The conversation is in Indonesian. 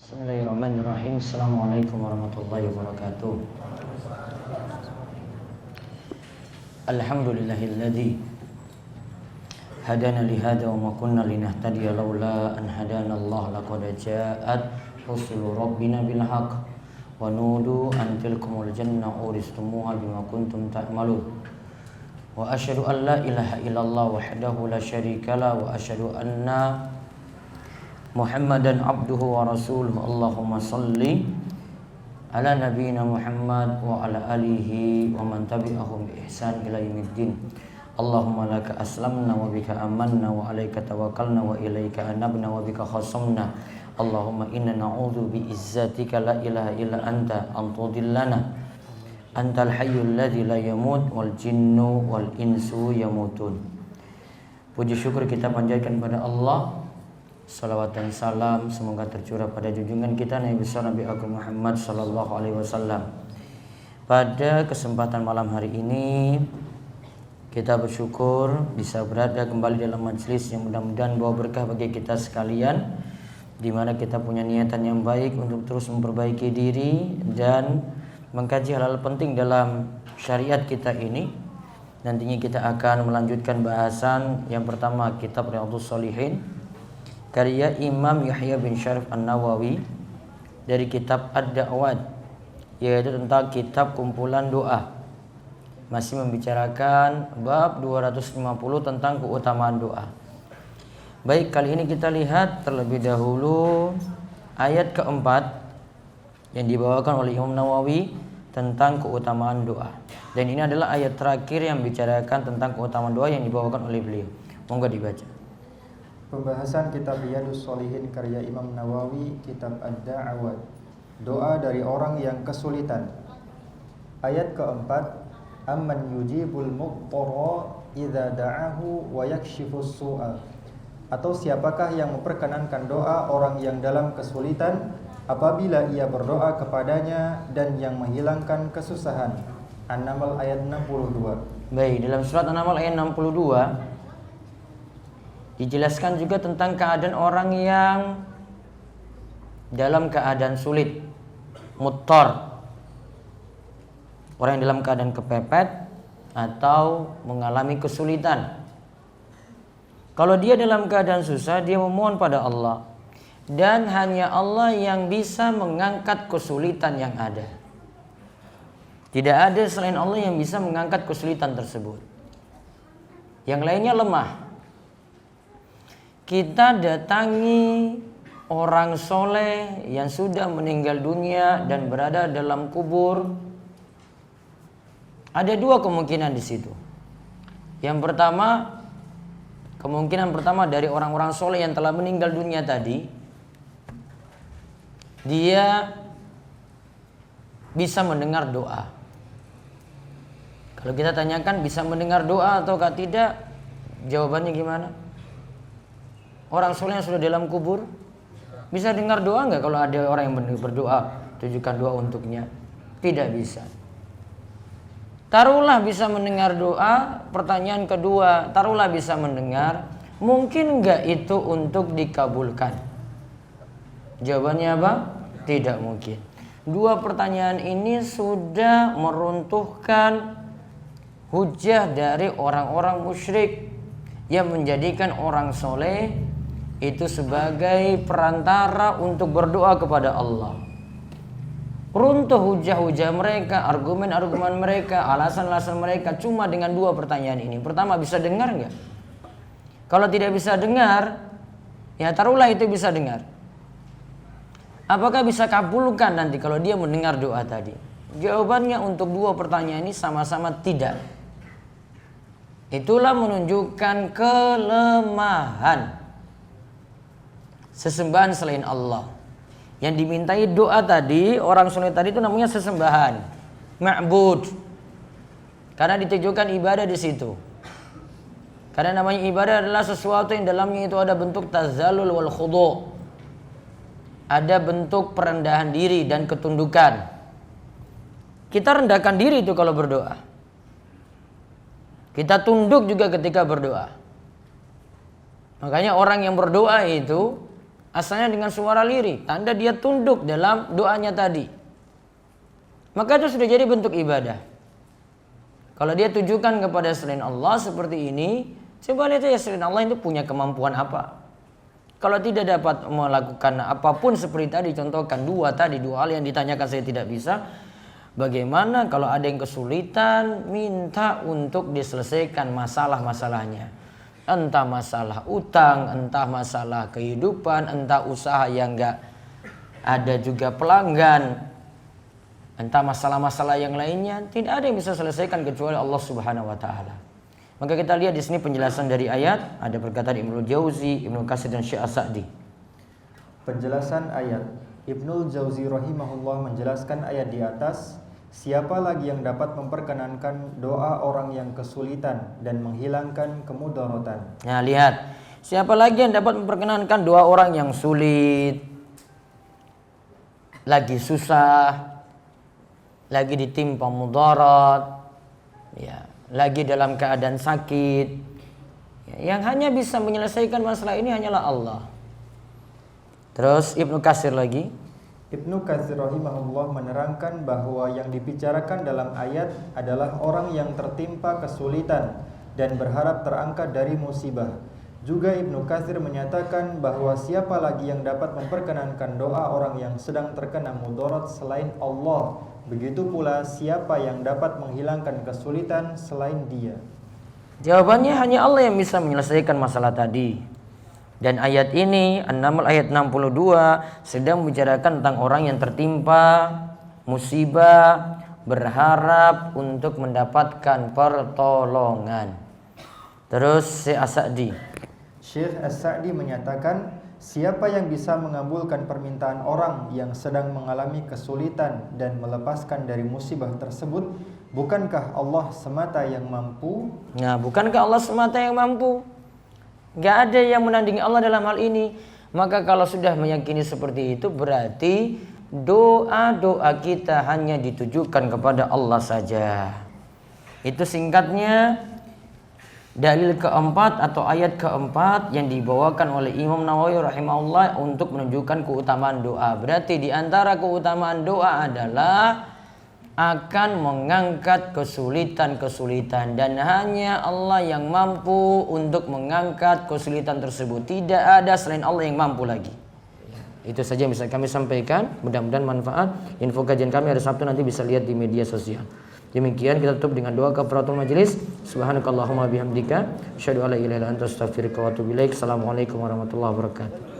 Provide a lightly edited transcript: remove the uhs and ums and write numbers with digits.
Bismillahirrahmanirrahim. Assalamualaikum warahmatullahi wabarakatuh. Alhamdulillahilladzi hadana lihada wa ma kunna linahtadiya laula an hadana Allah laqad ja'at rusulu rabbina bil haqq wa nudu an tilkumul janna uristumuha bima kuntum ta'malun. Wa asyhadu an la ilaha illallah wahdahu la syarika la wa asyhadu anna Muhammadan abduhu wa rasuluhu. Allahumma salli ala nabiyyina Muhammad wa ala alihi wa man tabi'ahum bi ihsan ila yaumiddin. Allahumma laka aslamna wa bika amanna wa alayka tawakkalna wa ilayka anabna wa bika khasamna. Allahumma inna na'udzu bi izzatika la ilaha illa anta an tudillana. Antal hayyul ladzi la yamut wal jinnu wal insu yamutun. Puji syukur kita panjatkan pada Allah. Salawat dan salam semoga tercurah pada junjungan kita Nabi besar Nabi Agung Muhammad sallallahu alaihi wasallam. Pada kesempatan malam hari ini kita bersyukur bisa berada kembali dalam majelis yang mudah-mudahan bawa berkah bagi kita sekalian, di mana kita punya niatan yang baik untuk terus memperbaiki diri dan mengkaji hal-hal penting dalam syariat kita ini. Nantinya kita akan melanjutkan bahasan yang pertama, kitab Riyadhus Shalihin karya Imam Yahya bin Syarif An-Nawawi dari kitab Ad-Da'wat, yaitu tentang kitab kumpulan doa. Masih membicarakan bab 250 tentang keutamaan doa. Baik, kali ini kita lihat terlebih dahulu ayat keempat yang dibawakan oleh Imam Nawawi tentang keutamaan doa. Dan ini adalah ayat terakhir yang membicarakan tentang keutamaan doa yang dibawakan oleh beliau. Monggo dibaca. Pembahasan kitab Riyadhus Shalihin karya Imam Nawawi, kitab Ad-Da'wat, doa dari orang yang kesulitan. Ayat keempat, amman yujibul muqtara idza da'ahu wa yakshifus su'a. Atau siapakah yang memperkenankan doa orang yang dalam kesulitan apabila ia berdoa kepadanya dan yang menghilangkan kesusahan. An-Naml ayat 62. Baik, dalam surat An-Naml ayat 62 dijelaskan juga tentang keadaan orang yang dalam keadaan sulit, muttar, orang yang dalam keadaan kepepet atau mengalami kesulitan. Kalau dia dalam keadaan susah, dia memohon pada Allah, dan hanya Allah yang bisa mengangkat kesulitan yang ada. Tidak ada selain Allah yang bisa mengangkat kesulitan tersebut. Yang lainnya lemah. Kita datangi orang soleh yang sudah meninggal dunia dan berada dalam kubur. Ada dua kemungkinan di situ. Yang pertama, kemungkinan pertama dari orang-orang soleh yang telah meninggal dunia tadi, dia bisa mendengar doa. Kalau kita tanyakan bisa mendengar doa ataukah tidak, jawabannya gimana? Orang soleh yang sudah dalam kubur bisa dengar doa enggak? Kalau ada orang yang berdoa, tujukan doa untuknya. Tidak bisa. Taruhlah bisa mendengar doa. Pertanyaan kedua, taruhlah bisa mendengar, mungkin enggak itu untuk dikabulkan? Jawabannya apa? Tidak mungkin. Dua pertanyaan ini sudah meruntuhkan hujah dari orang-orang musyrik yang menjadikan orang soleh itu sebagai perantara untuk berdoa kepada Allah. Runtuh hujah-hujah mereka, argumen-argumen mereka, alasan-alasan mereka cuma dengan dua pertanyaan ini. Pertama, bisa dengar enggak? Kalau tidak bisa dengar, ya taruhlah itu bisa dengar. Apakah bisa kabulkan nanti kalau dia mendengar doa tadi? Jawabannya untuk dua pertanyaan ini sama-sama tidak. Itulah menunjukkan kelemahan sesembahan selain Allah. Yang dimintai doa tadi, orang soleh tadi itu namanya sesembahan, ma'bud. Karena ditujukan ibadah di situ. Karena namanya ibadah adalah sesuatu yang dalamnya itu ada bentuk tazallul wal khudu'. Ada bentuk perendahan diri dan ketundukan. Kita rendahkan diri itu kalau berdoa. Kita tunduk juga ketika berdoa. Makanya orang yang berdoa itu asalnya dengan suara lirih, tanda dia tunduk dalam doanya tadi. Maka itu sudah jadi bentuk ibadah. Kalau dia tujukan kepada selain Allah seperti ini, coba lihat ya selain Allah itu punya kemampuan apa. Kalau tidak dapat melakukan apapun seperti tadi contohkan dua hal yang ditanyakan saya tidak bisa. Bagaimana kalau ada yang kesulitan, minta untuk diselesaikan masalah-masalahnya. Entah masalah utang, entah masalah kehidupan, entah usaha yang enggak ada juga pelanggan, entah masalah-masalah yang lainnya, tidak ada yang bisa selesaikan kecuali Allah Subhanahu wa taala. Maka kita lihat di sini penjelasan dari ayat, ada perkataan Ibnu Jauzi, Ibnu Katsir dan Syekh As-Sa'di. Penjelasan ayat, Ibnu Jauzi rahimahullah menjelaskan ayat di atas. Siapa lagi yang dapat memperkenankan doa orang yang kesulitan dan menghilangkan kemudaratan? Nah, lihat. Siapa lagi yang dapat memperkenankan doa orang yang sulit, lagi susah, lagi ditimpa mudarat, ya, lagi dalam keadaan sakit. Ya, yang hanya bisa menyelesaikan masalah ini hanyalah Allah. Terus Ibnu Katsir lagi. Ibnu Katsir rahimahullah menerangkan bahwa yang dibicarakan dalam ayat adalah orang yang tertimpa kesulitan dan berharap terangkat dari musibah. Juga Ibnu Katsir menyatakan bahwa siapa lagi yang dapat memperkenankan doa orang yang sedang terkena mudarat selain Allah. Begitu pula siapa yang dapat menghilangkan kesulitan selain Dia. Jawabannya hanya Allah yang bisa menyelesaikan masalah tadi. Dan ayat ini, An-Naml ayat 62 sedang membicarakan tentang orang yang tertimpa musibah, berharap untuk mendapatkan pertolongan. Terus Syekh As-Sa'di. Syekh As-Sa'di menyatakan, siapa yang bisa mengabulkan permintaan orang yang sedang mengalami kesulitan dan melepaskan dari musibah tersebut, bukankah Allah semata yang mampu? Nah, bukankah Allah semata yang mampu? Gak ada yang menandingi Allah dalam hal ini. Maka kalau sudah meyakini seperti itu, berarti doa-doa kita hanya ditujukan kepada Allah saja. Itu singkatnya dalil keempat atau ayat keempat yang dibawakan oleh Imam Nawawi rahimahullah untuk menunjukkan keutamaan doa. Berarti di antara keutamaan doa adalah akan mengangkat kesulitan-kesulitan, dan hanya Allah yang mampu untuk mengangkat kesulitan tersebut. Tidak ada selain Allah yang mampu lagi. Itu saja yang bisa kami sampaikan. Mudah-mudahan manfaat. Info kajian kami hari Sabtu nanti bisa lihat di media sosial. Demikian kita tutup dengan doa kafaratul majelis. Subhanakallahumma bihamdika asyhadu an la ilaha illa anta astaghfiruka wa atubu ilaik. Assalamualaikum warahmatullahi wabarakatuh.